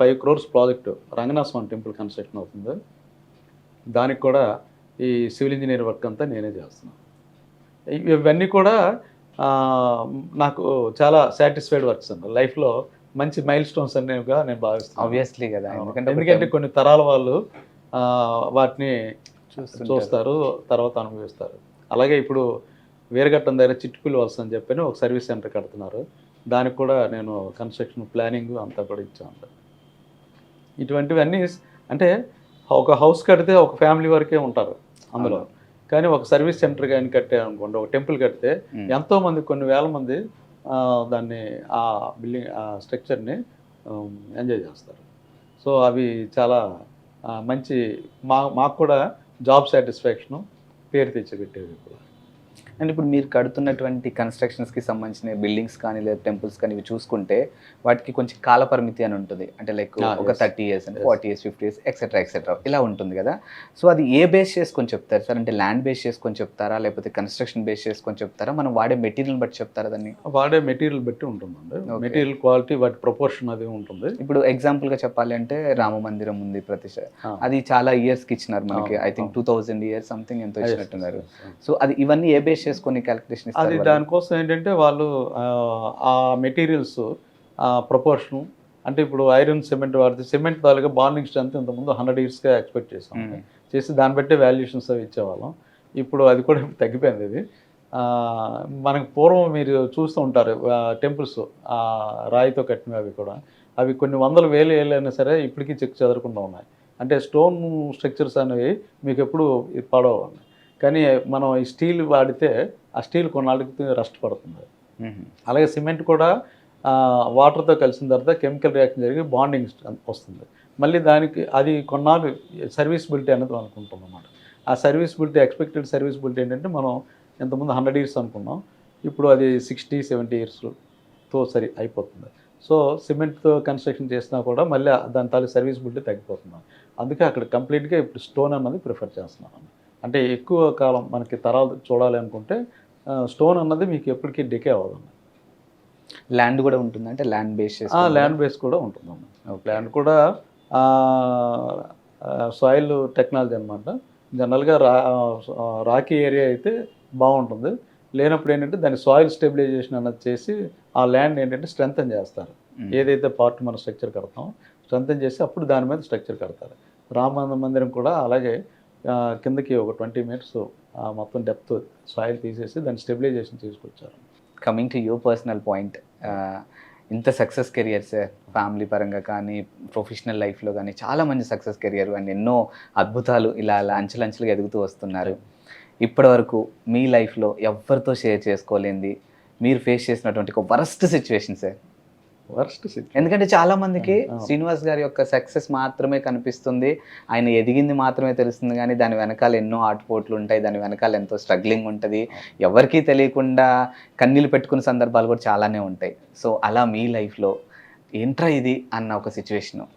5 crores project Ranganatha Swamy temple construction అవుతుంది. దానికి కూడా ఈ సివిల్ ఇంజనీర్ వర్క్ అంతా నేనే చేస్తున్నాను. ఇవన్నీ కూడా నాకు చాలా సాటిస్ఫైడ్ వర్క్స్ అండి. లైఫ్లో మంచి మైల్ స్టోన్స్ అనేవిగా నేను భావిస్తున్నాను. ఆబ్వియస్లీ కదా, ఎందుకంటే కొన్ని తరాల వాళ్ళు వాటిని చూస్తారు, తర్వాత అనుభవిస్తారు. అలాగే ఇప్పుడు వీరఘట్టం దగ్గర చిట్టుపిల్లి వలస అని చెప్పని ఒక సర్వీస్ సెంటర్ కడుతున్నారు, దానికి కూడా నేను కన్స్ట్రక్షన్ ప్లానింగ్ అంతా కూడా ఇచ్చాను. ఇటువంటివన్నీ అంటే ఒక హౌస్ కడితే ఒక ఫ్యామిలీ వరకే ఉంటారు అందులో, కానీ ఒక సర్వీస్ సెంటర్ కానీ కట్టే అనుకోండి, ఒక టెంపుల్ కడితే ఎంతోమంది, కొన్ని వేల మంది దాన్ని ఆ బిల్డింగ్ ఆ స్ట్రక్చర్ని ఎంజాయ్ చేస్తారు. సో అవి చాలా మంచి మాకు కూడా జాబ్ సాటిస్ఫాక్షను, పేరు తెచ్చిపెట్టేవి కూడా. అండ్ ఇప్పుడు మీరు కడుతున్నటువంటి కన్స్ట్రక్షన్స్కి సంబంధించిన బిల్డింగ్స్ కానీ లేదా టెంపుల్స్ కానీ ఇవి చూసుకుంటే వాటికి కొంచెం కాల పరిమితి అని ఉంటుంది. అంటే లైక్ ఒక 30 years and 40 years, 50 years etcetera ఇలా ఉంటుంది కదా. సో అది ఏ బేస్ చేసుకొని చెప్తారు సార్? అంటే ల్యాండ్ బేస్ చేసుకొని చెప్తారా, లేకపోతే కన్స్ట్రక్షన్ బేస్ చేసుకొని చెప్తారా, మనం వాడే మెటీరియల్ బట్టి చెప్తారా? దాన్ని వాడే మెటీరియల్ బట్టి ఉంటుందండి. మెటీరియల్ క్వాలిటీ, వాటి ప్రపోర్షన్ అది ఉంటుంది. ఇప్పుడు ఎగ్జాంపుల్గా చెప్పాలి అంటే రామ మందిరం ఉంది ప్రతిష్ట, అది చాలా ఇయర్స్కి ఇచ్చినారు మనకి. ఐ థింక్ 2000 years సంథింగ్ ఎంతో ఇచ్చినట్టున్నారు. సో అది ఇవన్నీ ఏ బేస్ చేసుకొని క్యాలిక్యులేషన్ ఇస్తారు? అది దానికోసం ఏంటంటే వాళ్ళు ఆ మెటీరియల్స్ ప్రపోర్షను, అంటే ఇప్పుడు ఐరన్ సిమెంట్ వాడితే సిమెంట్ తాలూకా బాండింగ్ స్ట్రెంత్ ఇంతకుముందు 100 yearsగా ఎక్స్పెక్ట్ చేసి దాన్ని బట్టి వాల్యుయేషన్స్ అవి ఇచ్చేవాళ్ళం. ఇప్పుడు అది కూడా తగ్గిపోయింది ఇది. మనకు పూర్వం మీరు చూస్తూ ఉంటారు టెంపుల్స్ రాయితో కట్టినవి అవి కూడా. అవి కొన్ని వందల వేలు ఏళ్ళైనా సరే ఇప్పటికీ చెక్కు చెదరకుండా ఉన్నాయి. అంటే స్టోన్ స్ట్రక్చర్స్ అనేవి మీకు ఎప్పుడు పడవండి. కానీ మనం ఈ స్టీల్ వాడితే ఆ స్టీల్ కొన్నాళ్ళకి రస్ట్ పడుతుంది. అలాగే సిమెంట్ కూడా వాటర్తో కలిసిన తర్వాత కెమికల్ రియాక్షన్ జరిగి బాండింగ్ వస్తుంది. మళ్ళీ దానికి అది కొన్నాళ్ళు సర్వీసబిలిటీ అనేది అనుకుంటాం అన్నమాట. ఆ సర్వీసబిలిటీ ఎక్స్పెక్టెడ్ సర్వీసబిలిటీ ఏంటంటే మనం ఇంతకుముందు 100 years అనుకున్నాం, ఇప్పుడు అది 60-70 yearsతో సరి అయిపోతుంది. సో సిమెంట్తో కన్స్ట్రక్షన్ చేసినా కూడా మళ్ళీ దాని తాలూ సర్వీసబిలిటీ తగ్గిపోతుంది. అందుకే అక్కడ కంప్లీట్గా ఇప్పుడు స్టోన్ అన్నది ప్రిఫర్ చేస్తున్నాను. అంటే ఎక్కువ కాలం మనకి తరాలు చూడాలి అనుకుంటే స్టోన్ అన్నది మీకు ఎప్పటికీ డికే అవ్వదండి. ల్యాండ్ కూడా ఉంటుంది, అంటే ల్యాండ్ బేస్ ల్యాండ్ బేస్ కూడా ఉంటుందమ్మా. ల్యాండ్ కూడా సాయిల్ టెక్నాలజీ అనమాట. జనరల్గా రాకీ ఏరియా అయితే బాగుంటుంది. లేనప్పుడు ఏంటంటే దాన్ని సాయిల్ స్టెబిలైజేషన్ అన్నది చేసి ఆ ల్యాండ్ ఏంటంటే స్ట్రెంథన్ చేస్తారు. ఏదైతే పార్ట్ మన స్ట్రక్చర్ కడతాం స్ట్రెంథన్ చేసి అప్పుడు దాని మీద స్ట్రక్చర్ కడతారు. రామ మందిరం కూడా అలాగే కిందకి ఒక 20 meters మొత్తం డెప్త్ సాయిల్ తీసేసి దాన్ని స్టెబిలైజేషన్ తీసుకొచ్చారు. Coming to your personal point, ఇంత సక్సెస్ కెరియర్ సార్, ఫ్యామిలీ పరంగా కానీ ప్రొఫెషనల్ లైఫ్లో కానీ చాలా మంచి సక్సెస్ కెరియర్ అండ్ ఎన్నో అద్భుతాలు ఇలా అలా అంచెలంచెలుగా ఎదుగుతూ వస్తున్నారు. ఇప్పటి వరకు మీ లైఫ్లో ఎవరితో షేర్ చేసుకోలేంది మీరు ఫేస్ చేసినటువంటి ఒక వరస్ట్ సిచ్యువేషన్ సార్? ఎందుకంటే చాలా మందికి శ్రీనివాస్ గారి యొక్క సక్సెస్ మాత్రమే కనిపిస్తుంది, ఆయన ఎదిగింది మాత్రమే తెలుస్తుంది, కానీ దాని వెనకాల ఎన్నో ఆటుపోట్లు ఉంటాయి, దాని వెనకాల ఎంతో స్ట్రగ్లింగ్ ఉంటుంది, ఎవరికీ తెలియకుండా కన్నీళ్ళు పెట్టుకునే సందర్భాలు కూడా చాలానే ఉంటాయి. సో అలా మీ లైఫ్లో ఏంట్రా ఇది అన్న ఒక సిచ్యువేషను?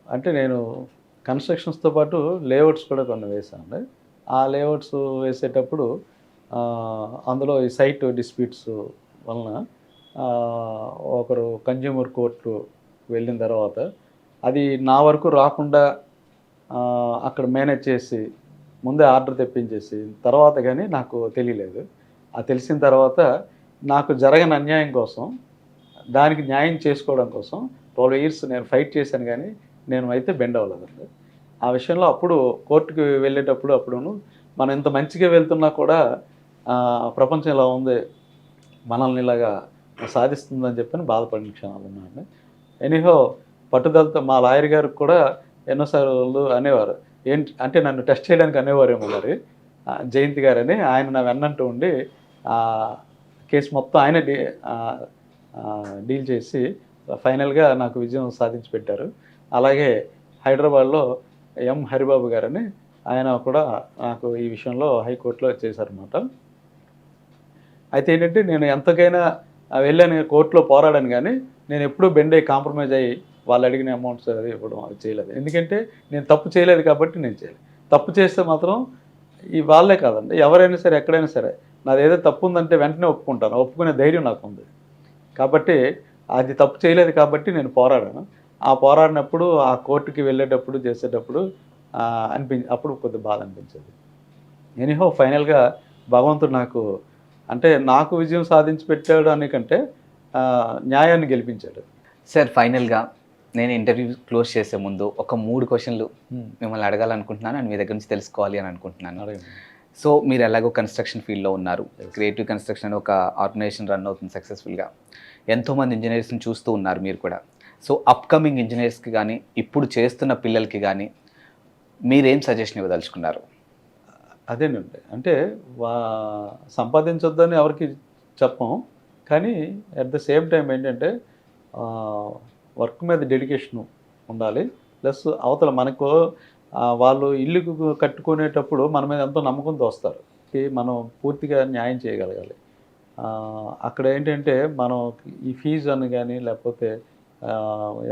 అంటే నేను కన్స్ట్రక్షన్స్తో పాటు లేఅవుట్స్ కూడా కొన్ని వేసాను. ఆ లేఅవుట్స్ వేసేటప్పుడు అందులో ఈ సైట్ డిస్ప్యూట్స్ వలన ఒకరు కన్జ్యూమర్ కోర్టు వెళ్ళిన తర్వాత అది నా వరకు రాకుండా అక్కడ మేనేజ్ చేసి ముందే ఆర్డర్ తెప్పించేసి తర్వాత కానీ నాకు తెలియలేదు. అది తెలిసిన తర్వాత నాకు జరగని అన్యాయం కోసం దానికి న్యాయం చేసుకోవడం కోసం 12 years నేను ఫైట్ చేశాను, కానీ నేను అయితే బెండ్ అవ్వలేదండి. ఆ విషయంలో అప్పుడు కోర్టుకి వెళ్ళేటప్పుడు అప్పుడును మనం ఇంత మంచిగా వెళ్తున్నా కూడా ప్రపంచం ఇలా ఉంది, మనల్ని ఇలాగా సాధిస్తుందని చెప్పని బాధపడిన క్షణాలు ఉన్నాయండి. ఎనీహో పట్టుదలతో మా లాయర్ గారికి కూడా ఎన్నోసార్లు అనేవారు, ఏంటి అంటే నన్ను టెస్ట్ చేయడానికి అనేవారేమో మరి జయంతి గారని. ఆయన నా వెన్నంటూ ఉండి కేసు మొత్తం ఆయన డీల్ చేసి ఫైనల్గా నాకు విజయం సాధించి పెట్టారు. అలాగే హైదరాబాద్లో ఎం హరిబాబు గారని ఆయన కూడా నాకు ఈ విషయంలో హైకోర్టులో చేశారన్నమాట. అయితే ఏంటంటే నేను ఎంతకైనా వెళ్ళాను కోర్టులో పోరాడాను, కానీ నేను ఎప్పుడూ బెండ్ అయ్యి కాంప్రమైజ్ అయ్యి వాళ్ళు అడిగిన అమౌంట్స్ అది ఇవ్వడం అది చేయలేదు. ఎందుకంటే నేను తప్పు చేయలేదు కాబట్టి నేను చేయలేదు. తప్పు చేస్తే మాత్రం ఈ వాళ్ళే కాదండి, ఎవరైనా సరే ఎక్కడైనా సరే నాది ఏదో తప్పు ఉందంటే వెంటనే ఒప్పుకుంటాను, ఒప్పుకునే ధైర్యం నాకు ఉంది. కాబట్టి అది తప్పు చేయలేదు కాబట్టి నేను పోరాడాను. ఆ పోరాడినప్పుడు ఆ కోర్టుకి వెళ్ళేటప్పుడు చేసేటప్పుడు అప్పుడు కొద్దిగా బాధ అనిపించేది. ఎనీహో ఫైనల్గా భగవంతుడు నాకు అంటే నాకు విజయం సాధించి పెట్టాడు అనికంటే న్యాయాన్ని గెలిపించాడు. సార్ ఫైనల్గా నేను ఇంటర్వ్యూ క్లోజ్ చేసే ముందు ఒక 3 questions మిమ్మల్ని అడగాలనుకుంటున్నాను అండ్ మీ దగ్గర నుంచి తెలుసుకోవాలి అని అనుకుంటున్నాను. సో మీరు ఎలాగో కన్స్ట్రక్షన్ ఫీల్డ్లో ఉన్నారు, క్రియేటివ్ కన్స్ట్రక్షన్ ఒక ఆర్గనైజేషన్ రన్ అవుతుంది సక్సెస్ఫుల్గా, ఎంతోమంది ఇంజనీర్స్ని చూస్తూ ఉన్నారు మీరు కూడా. సో అప్కమింగ్ ఇంజనీర్స్కి కానీ ఇప్పుడు చేస్తున్న పిల్లలకి కానీ మీరేం సజెషన్ ఇవ్వదలుచుకున్నారు? అదేనండి, అంటే సంపాదించొద్దని ఎవరికి చెప్పం, కానీ అట్ ద సేమ్ టైం ఏంటంటే వర్క్ మీద డెడికేషన్ ఉండాలి. ప్లస్ అవతల మనకు వాళ్ళు ఇల్లు కట్టుకునేటప్పుడు మన మీద ఎంతో నమ్మకంతో వస్తారు, మనం పూర్తిగా న్యాయం చేయగలగాలి. అక్కడ ఏంటంటే మనం ఈ ఫీజు అని కానీ లేకపోతే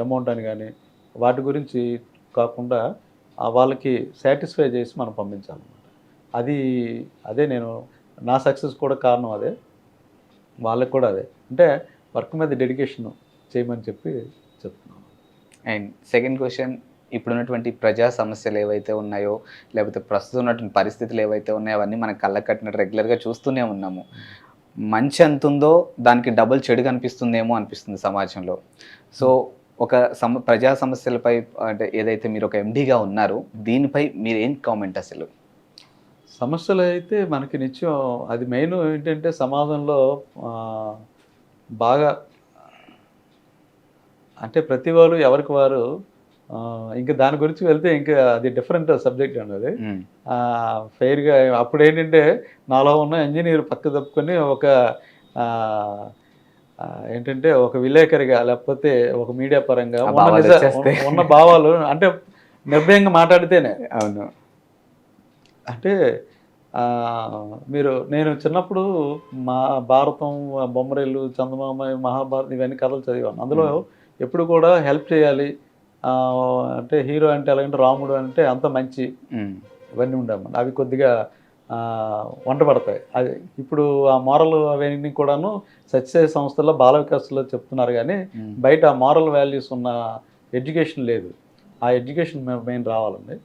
అమౌంట్ అని కానీ వాటి గురించి కాకుండా వాళ్ళకి సాటిస్ఫై చేసి మనం పంపించాలన్నమాట. అదే నేను నా సక్సెస్ కూడా కారణం అదే, వాళ్ళకి కూడా అదే, అంటే వర్క్ మీద డెడికేషన్ చేయమని చెప్తున్నాను. అండ్ సెకండ్ క్వశ్చన్, ఇప్పుడున్నటువంటి ప్రజా సమస్యలు ఏవైతే ఉన్నాయో లేకపోతే ప్రస్తుతం ఉన్నటువంటి పరిస్థితులు ఏవైతే ఉన్నాయో అవన్నీ మనకు కళ్ళకు కట్టినట్టు రెగ్యులర్గా చూస్తూనే ఉన్నాము. మంచి ఎంత ఉందో దానికి డబుల్ చెడు కనిపిస్తుందేమో అనిపిస్తుంది సమాజంలో. సో ఒక ప్రజా సమస్యలపై అంటే ఏదైతే మీరు ఒక ఎండీగా ఉన్నారో దీనిపై మీరు ఏం కామెంట్ అసలు? సమస్యలు అయితే మనకి నిత్యం అది మెయిన్ ఏంటంటే సమాజంలో బాగా అంటే ప్రతి వారు ఎవరికి వారు ఇంకా దాని గురించి వెళ్తే ఇంకా అది డిఫరెంట్ సబ్జెక్ట్ అండి అది. ఫెయిర్గా అప్పుడు ఏంటంటే నాలో ఉన్న ఇంజనీర్ పక్క తప్పుకొని ఒక ఏంటంటే ఒక విలేకరిగా లేకపోతే ఒక మీడియా పరంగా ఉన్న భావాలు అంటే నిర్భయంగా మాట్లాడితేనే. అవును. అంటే నేను చిన్నప్పుడు మా భారతం, బొమ్మరిల్లు, చందమామ, మహాభారతం ఇవన్నీ కథలు చదివాను. అందులో ఎప్పుడు కూడా హెల్ప్ చేయాలి, అంటే హీరో అంటే ఎలాగంటే రాముడు అంటే అంత మంచి ఇవన్నీ ఉండేవి. అవి కొద్దిగా వంట పడతాయి. అది ఇప్పుడు ఆ మోరల్ అవన్నీ కూడాను సత్యసాయి సంస్థల్లో బాల వికాస్లో చెప్తున్నారు, కానీ బయట ఆ మోరల్ వాల్యూస్ ఉన్న ఎడ్యుకేషన్ లేదు. ఆ ఎడ్యుకేషన్ మెయిన్ రావాలండి.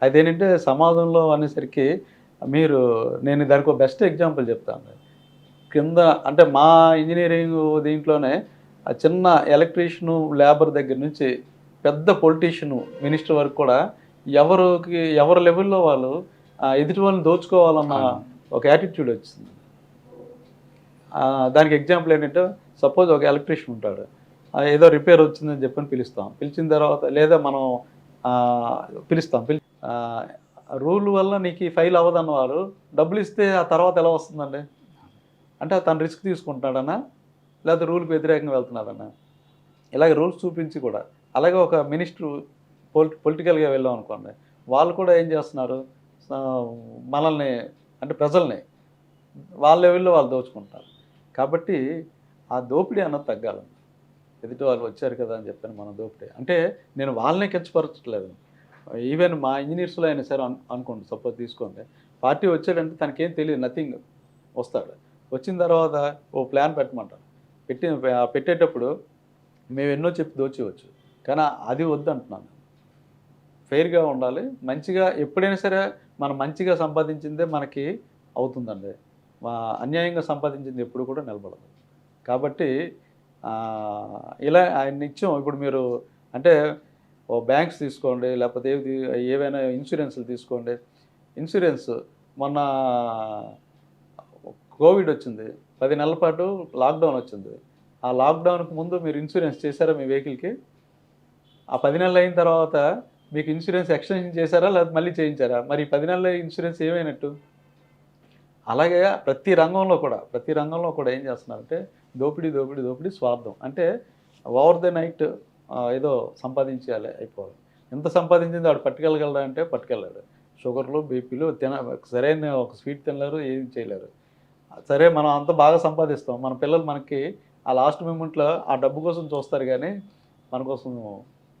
అదేంటంటే సమాజంలో అనేసరికి నేను దానికి ఒక బెస్ట్ ఎగ్జాంపుల్ చెప్తాను. కింద అంటే మా ఇంజనీరింగ్ దీంట్లోనే ఆ చిన్న ఎలక్ట్రీషియను, లేబర్ దగ్గర నుంచి పెద్ద పొలిటీషియను, మినిస్టర్ వరకు కూడా ఎవరి లెవెల్లో వాళ్ళు ఎదుటి వాళ్ళని దోచుకోవాలన్న ఒక యాటిట్యూడ్ వచ్చింది. దానికి ఎగ్జాంపుల్ ఏంటంటే సపోజ్ ఒక ఎలక్ట్రీషియన్ ఉంటాడు, ఏదో రిపేర్ వచ్చిందని చెప్పని పిలిచిన తర్వాత లేదా మనం పిలుస్తాం. రూల్ వల్ల నీకు ఈ ఫైల్ అవ్వదన్న వారు డబ్బులు ఇస్తే ఆ తర్వాత ఎలా వస్తుందండి? అంటే తను రిస్క్ తీసుకుంటున్నాడనా లేకపోతే రూల్కి వ్యతిరేకంగా వెళ్తున్నాడనా? ఇలాగ రూల్స్ చూపించి కూడా. అలాగే ఒక మినిస్టర్ పొలిటికల్గా వెళ్ళాం అనుకోండి, వాళ్ళు కూడా ఏం చేస్తున్నారు, మనల్ని అంటే ప్రజల్ని వాళ్ళ లెవెల్లో వాళ్ళు దోచుకుంటారు. కాబట్టి ఆ దోపిడీ అన్నది తగ్గాలండి. ఎదుటి వాళ్ళు వచ్చారు కదా అని చెప్పాను మనం దోపిడీ అంటే నేను వాళ్ళనే కించపరచట్లేదు. ఈవెన్ మా ఇంజనీర్స్లో అయినా సరే అనుకోండి, సపోజ్ తీసుకోండి, పార్టీ వచ్చాడంటే తనకేం తెలియదు, నథింగ్. వస్తాడు, వచ్చిన తర్వాత ఓ ప్లాన్ పెట్టమంటారు. పెట్టేటప్పుడు మేము ఎన్నో చెప్పి దోచేయవచ్చు, కానీ అది వద్దంటున్నాను. ఫెయిర్గా ఉండాలి, మంచిగా ఎప్పుడైనా సరే మనం మంచిగా సంపాదించిందే మనకి అవుతుందండి. అన్యాయంగా సంపాదించింది ఎప్పుడు కూడా నిలబడదు. కాబట్టి ఇలా ఆయన నిత్యం ఇప్పుడు మీరు అంటే ఓ బ్యాంక్స్ తీసుకోండి, లేకపోతే ఏవైనా ఇన్సూరెన్స్లు తీసుకోండి. ఇన్సూరెన్స్ మొన్న కోవిడ్ వచ్చింది, 10 నెలల పాటు లాక్డౌన్ వచ్చింది. ఆ లాక్డౌన్కి ముందు మీరు ఇన్సూరెన్స్ చేశారా మీ వెహికల్కి? ఆ 10 నెలలు అయిన తర్వాత మీకు ఇన్సూరెన్స్ ఎక్స్టెన్షన్ చేశారా లేకపోతే మళ్ళీ చేయించారా? మరి 10 నెలల ఇన్సూరెన్స్ ఏమైనట్టు? అలాగే ప్రతి రంగంలో కూడా ఏం చేస్తున్నారంటే దోపిడీ స్వార్థం. అంటే ఓవర్ ద నైట్ ఏదో సంపాదించాలి అయిపోవాలి. ఎంత సంపాదించింది వాడు పట్టుకెళ్ళగలడా అంటే పట్టుకెళ్ళాడు. షుగర్లు, బీపీలు సరైన ఒక స్వీట్ తినలేరు, ఏం చేయలేరు. సరే మనం అంత బాగా సంపాదిస్తాం, మన పిల్లలు మనకి ఆ లాస్ట్ మూమెంట్లో ఆ డబ్బు కోసం చూస్తారు, కానీ మన కోసం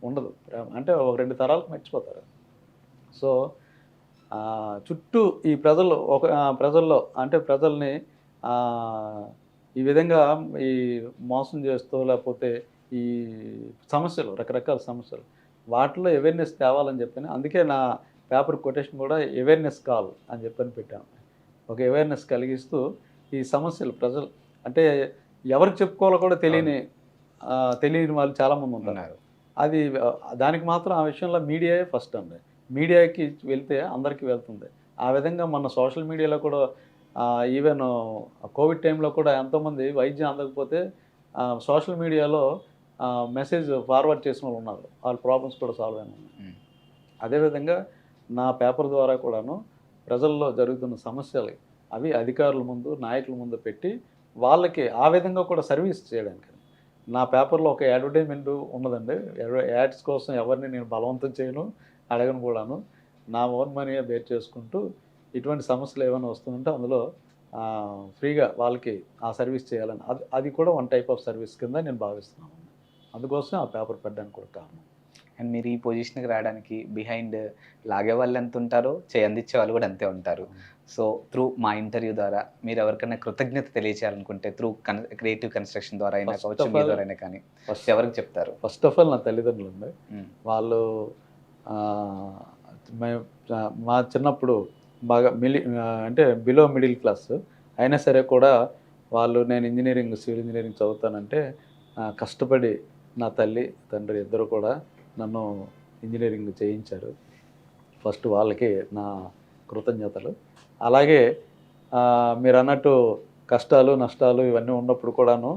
ఉండదు. అంటే ఒక 2 తరాలకు మర్చిపోతారు. సో చుట్టూ ఈ ప్రజల్లో అంటే ప్రజల్ని ఈ విధంగా ఈ మోసం చేస్తూ లేకపోతే ఈ సమస్యలు, రకరకాల సమస్యలు, వాటిలో అవేర్నెస్ తేవాలని చెప్పని, అందుకే నా పేపర్ కొటేషన్ కూడా అవేర్నెస్ కాల్ అని చెప్పని పెట్టాను. ఒక అవేర్నెస్ కలిగిస్తూ ఈ సమస్యలు ప్రజలు అంటే ఎవరికి చెప్పుకోవాలో కూడా తెలియని వాళ్ళు చాలామంది ఉన్నారు. అది దానికి మాత్రం ఆ విషయంలో మీడియాయే ఫస్ట్ అండి. మీడియాకి వెళ్తే అందరికీ వెళ్తుంది. ఆ విధంగా మన సోషల్ మీడియాలో కూడా ఈవెన్ కోవిడ్ టైంలో కూడా ఎంతోమంది వైద్యం అందకపోతే సోషల్ మీడియాలో మెసేజ్ ఫార్వర్డ్ చేసిన వాళ్ళు ఉన్నారు. వాళ్ళ ప్రాబ్లమ్స్ కూడా సాల్వ్ అయినా ఉన్నాయి. అదేవిధంగా నా పేపర్ ద్వారా కూడాను ప్రజల్లో జరుగుతున్న సమస్యలు అవి అధికారుల ముందు, నాయకుల ముందు పెట్టి వాళ్ళకి ఆ విధంగా కూడా సర్వీస్ చేయడానికి నా పేపర్లో ఒక అడ్వర్టైజ్మెంట్ ఉన్నదండి. యాడ్స్ కోసం ఎవరిని నేను బలవంతం చేయను, అడగను కూడాను. నా ఓన్ మనీ బేర్ చేసుకుంటూ ఇటువంటి సమస్యలు ఏమైనా వస్తుందంటే అందులో ఫ్రీగా వాళ్ళకి ఆ సర్వీస్ చేయాలని అది కూడా వన్ టైప్ ఆఫ్ సర్వీస్ కింద నేను భావిస్తున్నాను. అందుకోసం ఆ పేపర్ పెట్టడానికి కూడా కారణం. అండ్ మీరు ఈ పొజిషన్కి రావడానికి బిహైండ్ లాగే వాళ్ళు ఎంత ఉంటారో అందించే వాళ్ళు కూడా అంతే ఉంటారు. సో త్రూ మా ఇంటర్వ్యూ ద్వారా మీరు ఎవరికైనా కృతజ్ఞత తెలియచేయాలనుకుంటే త్రూ క్రియేటివ్ కన్స్ట్రక్షన్ ద్వారా అయినా కావచ్చు, మీ ద్వారా అయినా కానీ ఎవరికి చెప్తారు? ఫస్ట్ ఆఫ్ ఆల్ నా తల్లిదండ్రులు ఉంది. వాళ్ళు మా చిన్నప్పుడు బాగా అంటే బిలో మిడిల్ క్లాస్ అయినా సరే కూడా వాళ్ళు నేను సివిల్ ఇంజనీరింగ్ చదువుతానంటే కష్టపడి నా తల్లి తండ్రి ఇద్దరు కూడా నన్ను ఇంజనీరింగ్ చేయించారు. ఫస్ట్ వాళ్ళకి నా కృతజ్ఞతలు. అలాగే మీరు అన్నట్టు కష్టాలు నష్టాలు ఇవన్నీ ఉన్నప్పుడు కూడాను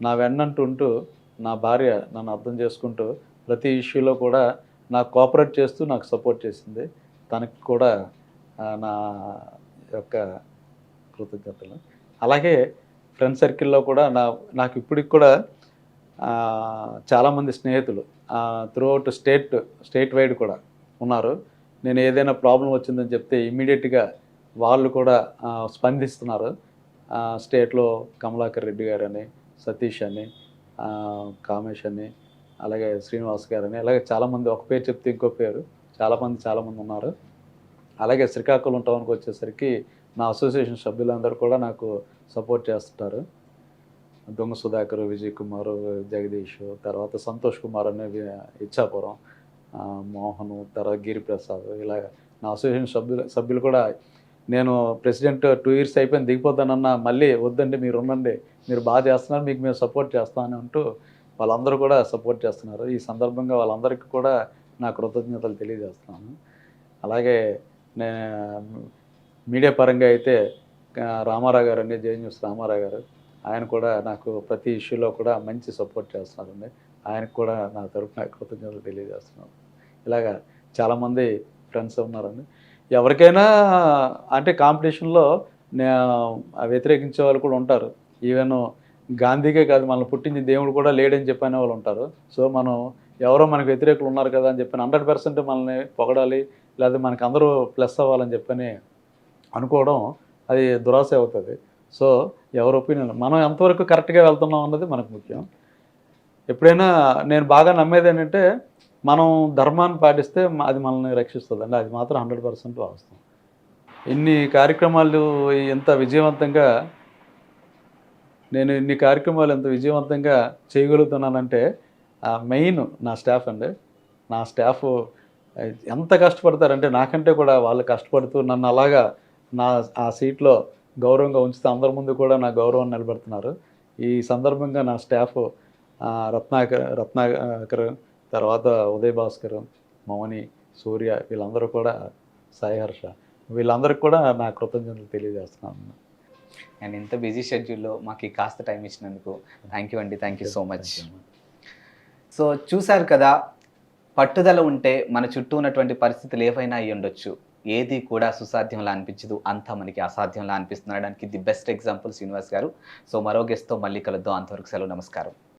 నా వెన్నంటుంటూ నా భార్య నన్ను అర్థం చేసుకుంటూ ప్రతి ఇష్యూలో కూడా నాకు కోఆపరేట్ చేస్తూ నాకు సపోర్ట్ చేసింది. తనకి కూడా నా యొక్క కృతజ్ఞతలు. అలాగే ఫ్రెండ్ సర్కిల్లో కూడా నాకు ఇప్పటికి కూడా చాలామంది స్నేహితులు త్రూఅవుట్ స్టేట్ వైడ్ కూడా ఉన్నారు. నేను ఏదైనా ప్రాబ్లం వచ్చిందని చెప్తే ఇమ్మీడియట్గా వాళ్ళు కూడా స్పందిస్తున్నారు. స్టేట్లో కమలాకర్ రెడ్డి గారని, సతీష్ అని, కామేష్ అని, అలాగే శ్రీనివాస్ గారని, అలాగే చాలామంది ఒక పేరు చెప్తే ఇంకో పేరు చాలామంది ఉన్నారు. అలాగే శ్రీకాకుళం టౌన్కి వచ్చేసరికి నా అసోసియేషన్ సభ్యులందరూ కూడా నాకు సపోర్ట్ చేస్తుంటారు. దొంగ సుధాకర్, విజయ్ కుమార్, జగదీష్, తర్వాత సంతోష్ కుమార్ అనే ఇచ్చాపురం, మోహను, తర్వాత గిరిప్రసాద్, ఇలాగ నా అసోసియేషన్ సభ్యులు కూడా నేను ప్రెసిడెంట్ 2 years అయిపోయింది దిగిపోతానన్నా మళ్ళీ వద్దండి మీరు ఉండండి, మీరు బాగా చేస్తున్నారు, మీకు మేము సపోర్ట్ చేస్తామని అంటూ వాళ్ళందరూ కూడా సపోర్ట్ చేస్తున్నారు. ఈ సందర్భంగా వాళ్ళందరికీ కూడా నా కృతజ్ఞతలు తెలియజేస్తున్నాను. అలాగే మీడియా పరంగా అయితే రామారావు గారు అండి, జే న్యూస్ రామారావు గారు, ఆయన కూడా నాకు ప్రతి ఇష్యూలో కూడా మంచి సపోర్ట్ చేస్తున్నారండి. ఆయనకు కూడా నా తరఫున కృతజ్ఞతలు తెలియజేస్తున్నాను. ఇలాగా చాలామంది ఫ్రెండ్స్ ఉన్నారండి. ఎవరికైనా అంటే కాంపిటీషన్లో వ్యతిరేకించే వాళ్ళు కూడా ఉంటారు. ఈవెన్ గాంధీకే కాదు, మనల్ని పుట్టించి దేవుడు కూడా లేడని చెప్పనే వాళ్ళు ఉంటారు. సో మనం ఎవరో మనకు వ్యతిరేకులు ఉన్నారు కదా అని చెప్పని 100% మనల్ని పొగడాలి, లేదా మనకు అందరూ ప్లస్ అవ్వాలని చెప్పని అనుకోవడం అది దురాశ అవుతుంది. సో ఎవరి ఒపీనియన్ మనం ఎంతవరకు కరెక్ట్గా వెళ్తున్నాం అన్నది మనకు ముఖ్యం. ఎప్పుడైనా నేను బాగా నమ్మేది ఏంటంటే మనం ధర్మాన్ని పాటిస్తే అది మనల్ని రక్షిస్తుంది అండి. అది మాత్రం 100% వాస్తవం. ఇన్ని కార్యక్రమాలు ఎంత విజయవంతంగా చేయగలుగుతున్నానంటే మెయిన్ నా స్టాఫ్ అండి. నా స్టాఫ్ ఎంత కష్టపడతారంటే నాకంటే కూడా వాళ్ళు కష్టపడుతూ నన్ను అలాగా ఆ సీట్లో గౌరవంగా ఉంచితే అందరి ముందు కూడా నా గౌరవాన్ని నిలబెడుతున్నారు. ఈ సందర్భంగా నా స్టాఫ్ రత్నాకర్, తర్వాత ఉదయ్ భాస్కర్, మౌని, సూర్య, వీళ్ళందరూ కూడా సాయి హర్ష, వీళ్ళందరికీ కూడా నా కృతజ్ఞతలు తెలియజేస్తున్నాను. అండ్ ఇంత బిజీ షెడ్యూల్లో మాకు ఈ కాస్త టైం ఇచ్చినందుకు థ్యాంక్ యూ అండి. Thank you so much. So చూశారు కదా, పట్టుదల ఉంటే మన చుట్టూ ఉన్నటువంటి పరిస్థితులు ఏవైనా అయ్యి ఉండొచ్చు, ఏది కూడా సుసాధ్యంలా అనిపించదు, అంతా మనకి అసాధ్యంలా అనిపిస్తుండడానికి ది బెస్ట్ ఎగ్జాంపుల్ శ్రీనివాస్ గారు. సో మరో గెస్ట్తో మళ్ళీ కలుద్దాం. అంతవరకు సెలవు, నమస్కారం.